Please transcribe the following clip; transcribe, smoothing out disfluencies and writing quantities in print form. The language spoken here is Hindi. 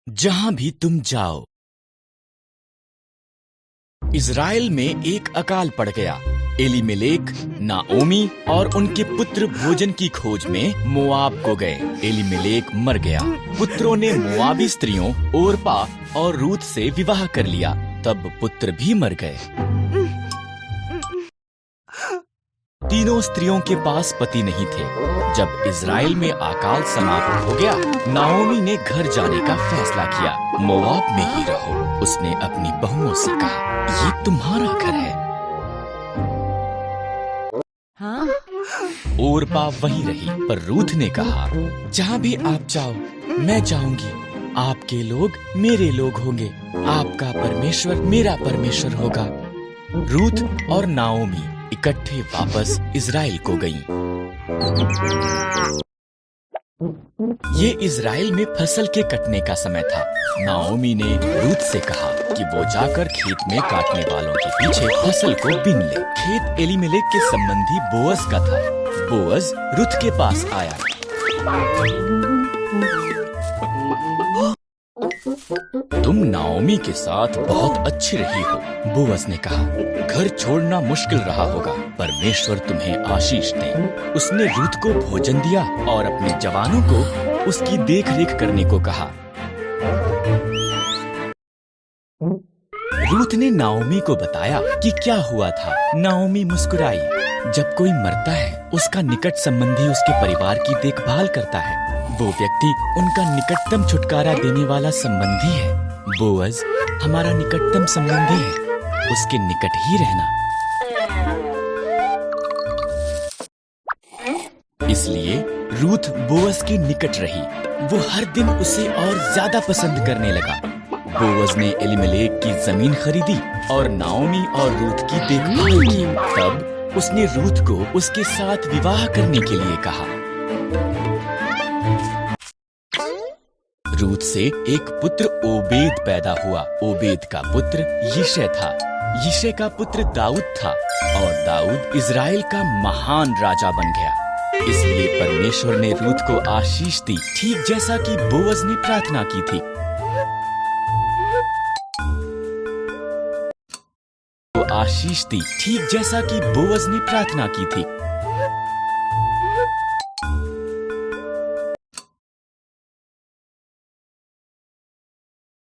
जहां भी तुम जाओ। इज़राइल में एक अकाल पड़ गया। एलीमेलेक, नाओमी और उनके पुत्र भोजन की खोज में मोआब को गए। एलीमेलेक मर गया। पुत्रों ने मोआबी स्त्रियों ओरपा और रूत से विवाह कर लिया। तब पुत्र भी मर गए। तीनों स्त्रियों के पास पति नहीं थे। जब इज़राइल में अकाल समाप्त हो गया, नाओमी ने घर जाने का फैसला किया। मोआब में ही रहो। उसने अपनी बहुओं से कहा, ये तुम्हारा घर है। हाँ? ओरपा वहीं रही, पर रूथ ने कहा, जहाँ भी आप जाओ मैं जाऊंगी। आपके लोग मेरे लोग होंगे। आपका परमेश्वर मेरा परमेश्वर होगा। रूथ और नाओमी इकट्ठे वापस इज़राइल को गईं। ये इज़राइल में फसल के कटने का समय था। नाओमी ने रूथ से कहा कि वो जाकर खेत में काटने वालों के पीछे फसल को बीन ले। खेत एलीमेलेक के संबंधी बोअज का था। बोअज रूथ के पास आया। तुम नाओमी के साथ बहुत अच्छी रही हो, बोअज ने कहा। घर छोड़ना मुश्किल रहा होगा। परमेश्वर तुम्हें आशीष दे। उसने रूथ को भोजन दिया और अपने जवानों को उसकी देखरेख करने को कहा। रूथ ने नाओमी को बताया कि क्या हुआ था। नाओमी मुस्कुराई। जब कोई मरता है, उसका निकट संबंधी उसके परिवार की देखभाल करता है। वो व्यक्ति उनका निकटतम छुटकारा देने वाला संबंधी है। बोअज हमारा निकटतम संबंधी है। उसके निकट ही रहना। इसलिए रूथ बोअज के निकट रही। वो हर दिन उसे और ज्यादा पसंद करने लगा। बोअज ने एलीमेलेक की जमीन खरीदी और नाओमी और रूथ की देखभाल की। तब उसने रूथ को उसके साथ विवाह करने के लिए कहा। रूथ से एक पुत्र ओबेद पैदा हुआ। ओबेद का पुत्र यिशै था। यिशै का पुत्र दाऊद था और दाऊद इज़राइल का महान राजा बन गया। इसलिए परमेश्वर ने रूथ को आशीष दी, ठीक जैसा कि बोअज ने प्रार्थना की थी। आशीष दी, ठीक जैसा कि बोअज ने प्रार्थना की थी।